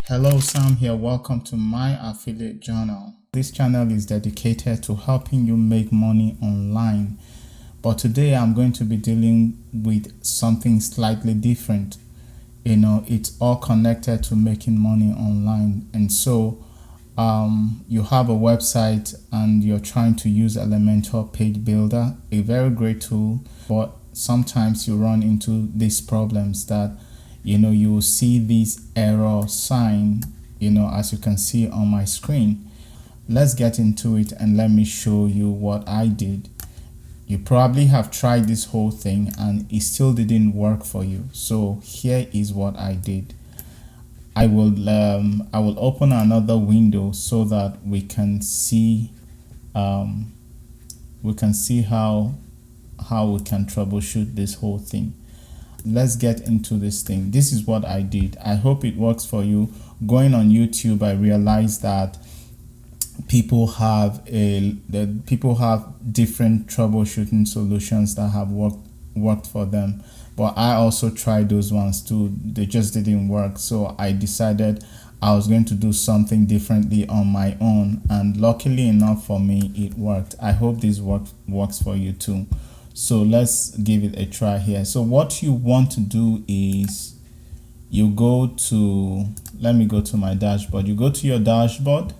Hello, Sam here. Welcome to my affiliate journal. This channel is dedicated to helping you make money online. But today I'm going to be dealing with something slightly different. It's all connected to making money online. And so you have a website and you're trying to use Elementor Page Builder, a very great tool, but sometimes you run into these problems that you will see this error sign, as you can see on my screen. Let's get into it and let me show you what I did. You probably have tried this whole thing and it still didn't work for you. So here is what I did. I will open another window so that we can see how we can troubleshoot this whole thing. Let's get into this thing. This is what I did. I hope it works for you. Going on YouTube, I realized that people have different troubleshooting solutions that have worked for them, but I also tried those ones too. They just didn't work, so I decided I was going to do something differently on my own, and luckily enough for me, it worked. I hope this works for you too. So let's give it a try here. So what you want to do is you go to, let me go to my dashboard. You go to your dashboard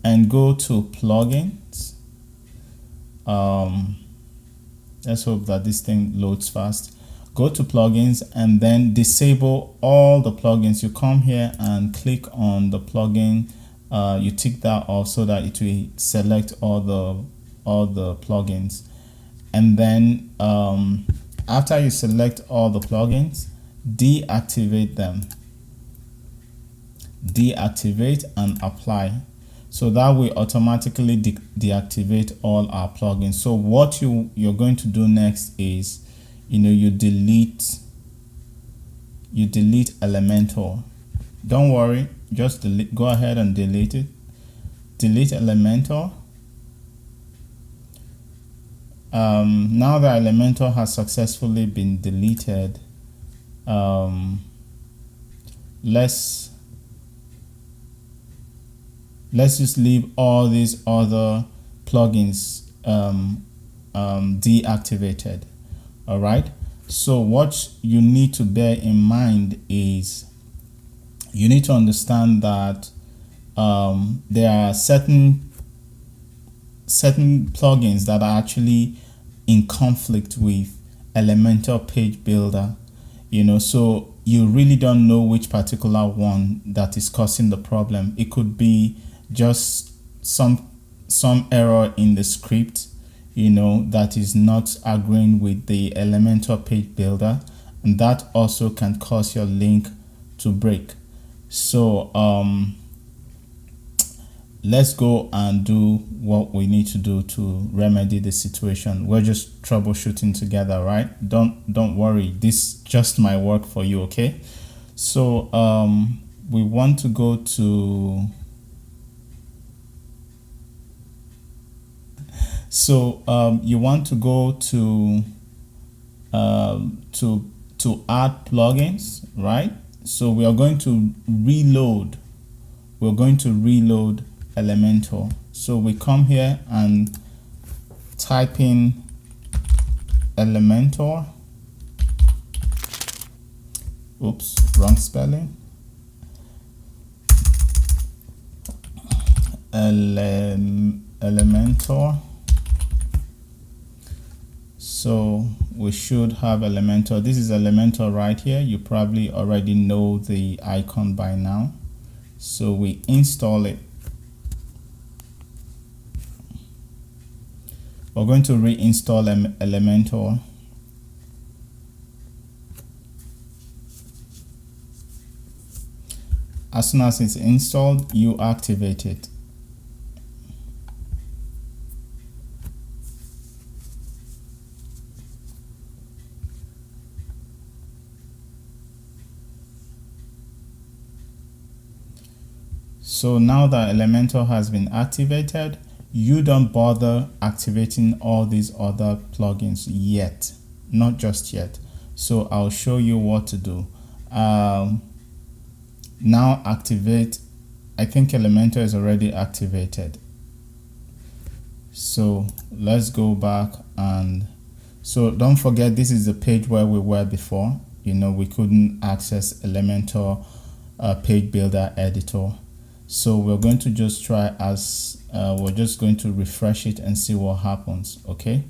and go to plugins. Let's hope that this thing loads fast. Go to plugins and then disable all the plugins. You come here and click on the plugin. You tick that off so that it will select all the plugins. And then after you select all the plugins, deactivate them. Deactivate and apply. So that will automatically deactivate all our plugins. So what you're going to do next is, you delete Elementor. Don't worry, just go ahead and delete it. Delete Elementor. Now that Elementor has successfully been deleted, let's just leave all these other plugins deactivated. All right, so what you need to bear in mind is you need to understand that there are certain plugins that are actually in conflict with Elementor Page Builder, so you really don't know which particular one that is causing the problem. It could be just some error in the script, that is not agreeing with the Elementor Page Builder, and that also can cause your link to break. So let's go and do what we need to do to remedy the situation. We're just troubleshooting together, right? Don't worry, this just might work for you. Okay, so we want to go to you want to go to add plugins, right? So we are going to reload Elementor. So we come here and type in Elementor. Oops, wrong spelling. Elementor. So we should have Elementor. This is Elementor right here. You probably already know the icon by now. So we install it. We're going to reinstall Elementor. As soon as it's installed, you activate it. So now that Elementor has been activated, you don't bother activating all these other plugins yet, not just yet. So I'll show you what to do. now activate. I think Elementor is already activated. So let's go back, and so don't forget, this is the page where we were before. You know, we couldn't access Elementor page builder editor. So we're going to just try as we're just going to refresh it and see what happens. Okay.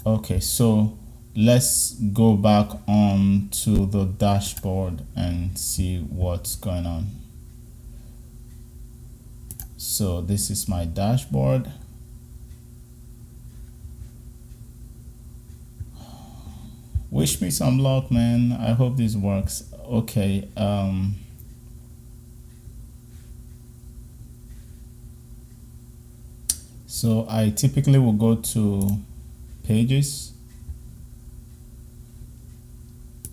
Okay, so let's go back on to the dashboard and see what's going on. So this is my dashboard. Wish me some luck, man. I hope this works. Okay. So I typically will go to Pages,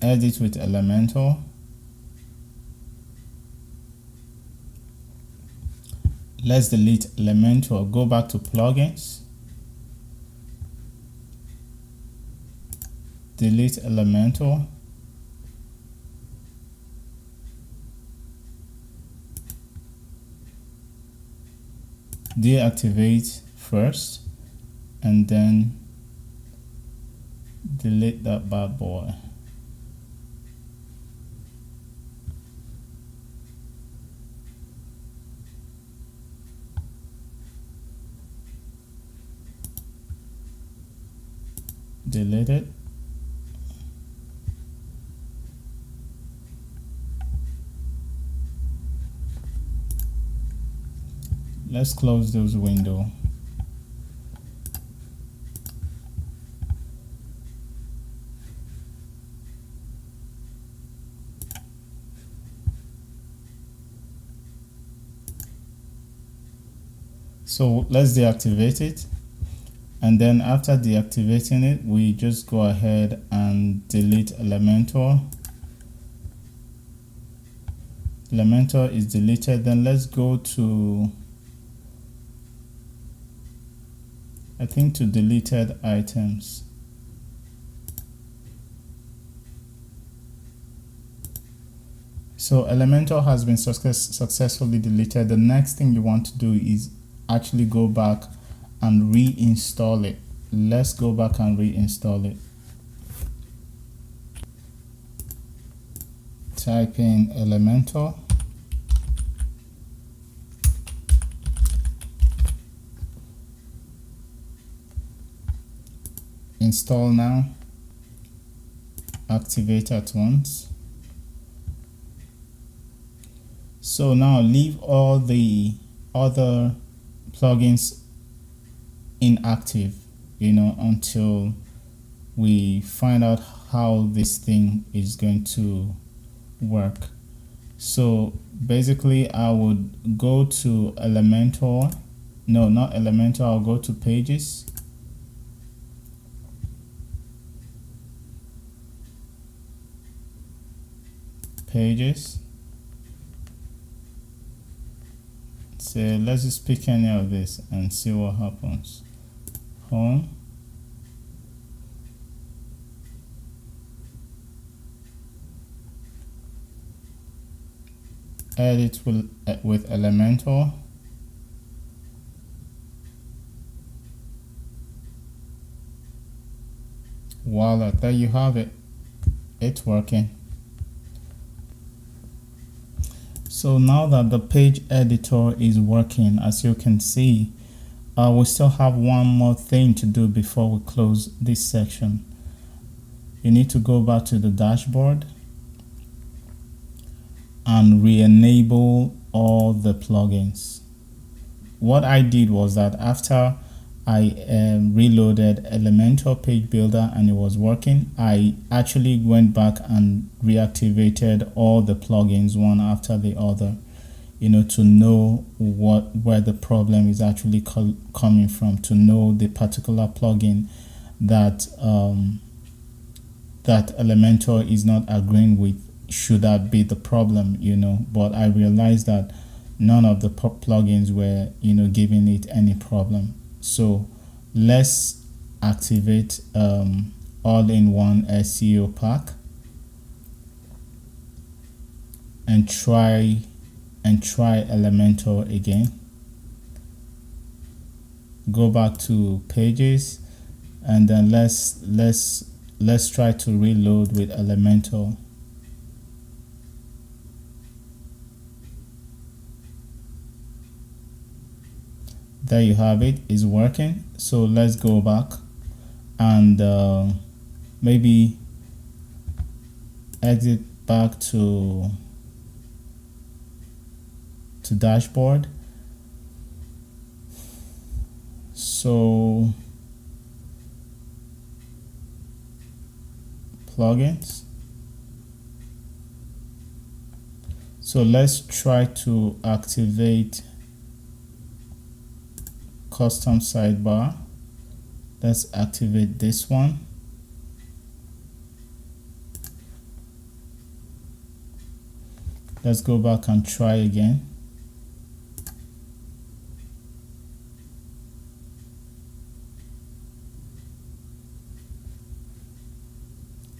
Edit with Elementor. Let's delete Elementor, go back to Plugins, delete Elementor, deactivate first, and then delete that bad boy. Delete it. Let's close those windows. So let's deactivate it, and then after deactivating it, we just go ahead and delete Elementor. Elementor is deleted. Then let's go to, I think, to deleted items. So Elementor has been successfully deleted. The next thing you want to do is actually go back and reinstall it. Let's go back and reinstall it. Type in Elementor. Install now. Activate at once. So now leave all the other plugins inactive, you know, until we find out how this thing is going to work. So basically I would go to Elementor, no, not Elementor, I'll go to Pages, so let's just pick any of this and see what happens. Home, edit with Elementor, voila, there you have it. It's working. So now that the page editor is working, as you can see, we still have one more thing to do before we close this section. You need to go back to the dashboard and re-enable all the plugins. What I did was that after I reloaded Elementor page builder and it was working, I actually went back and reactivated all the plugins one after the other, you know, to know where the problem is actually coming from, to know the particular plugin that that Elementor is not agreeing with. Should that be the problem, you know? But I realized that none of the plugins were, you know, giving it any problem. So let's activate all-in-one SEO pack and try Elementor again. Go back to pages and then let's try to reload with Elementor. There you have it, it's working. So let's go back and maybe exit back to dashboard. So plugins. So let's try to activate custom sidebar. Let's activate this one. Let's go back and try again.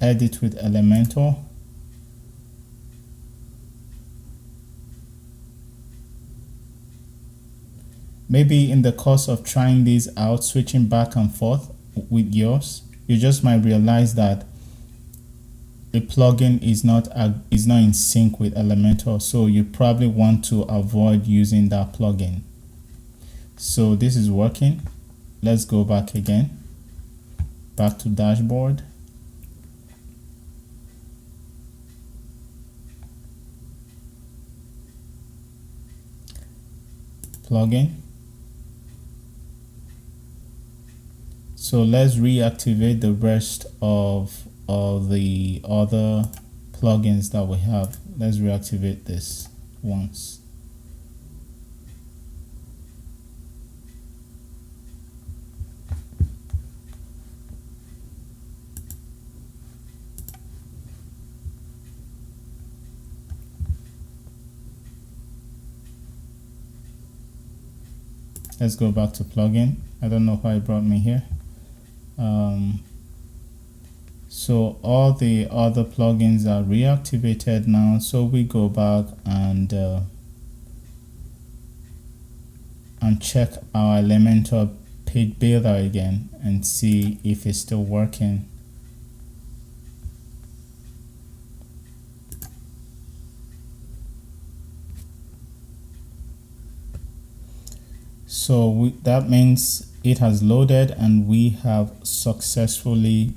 Edit with Elementor. Maybe in the course of trying these out, switching back and forth with yours, you just might realize that a plugin is not in sync with Elementor, so you probably want to avoid using that plugin. So this is working. Let's go back again, back to dashboard. Plugin. So let's reactivate the rest of the other plugins that we have. Let's reactivate this once. Let's go back to plugin. I don't know why it brought me here. So all the other plugins are reactivated now. So we go back and check our Elementor page builder again and see if it's still working. So that means it has loaded and we have successfully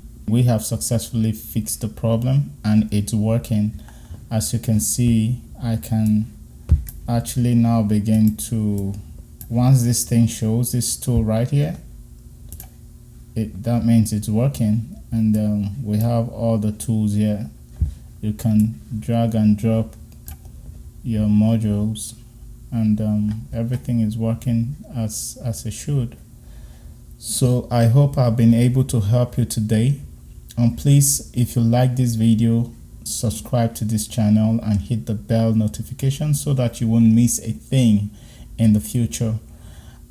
fixed the problem and it's working. As you can see, I can actually now begin to, once this thing shows this tool right here, that means it's working. And we have all the tools here. You can drag and drop your modules and everything is working as it should. So I hope I've been able to help you today. And please, if you like this video, subscribe to this channel and hit the bell notification so that you won't miss a thing in the future.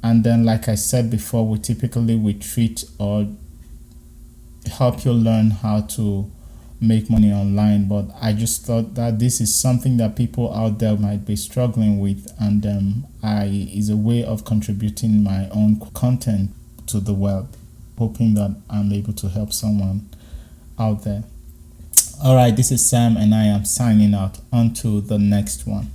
And then, like I said before, we treat or help you learn how to make money online. But I just thought that this is something that people out there might be struggling with, and is a way of contributing my own content to the web, hoping that I'm able to help someone out there. All right, this is Sam and I am signing out. On to the next one.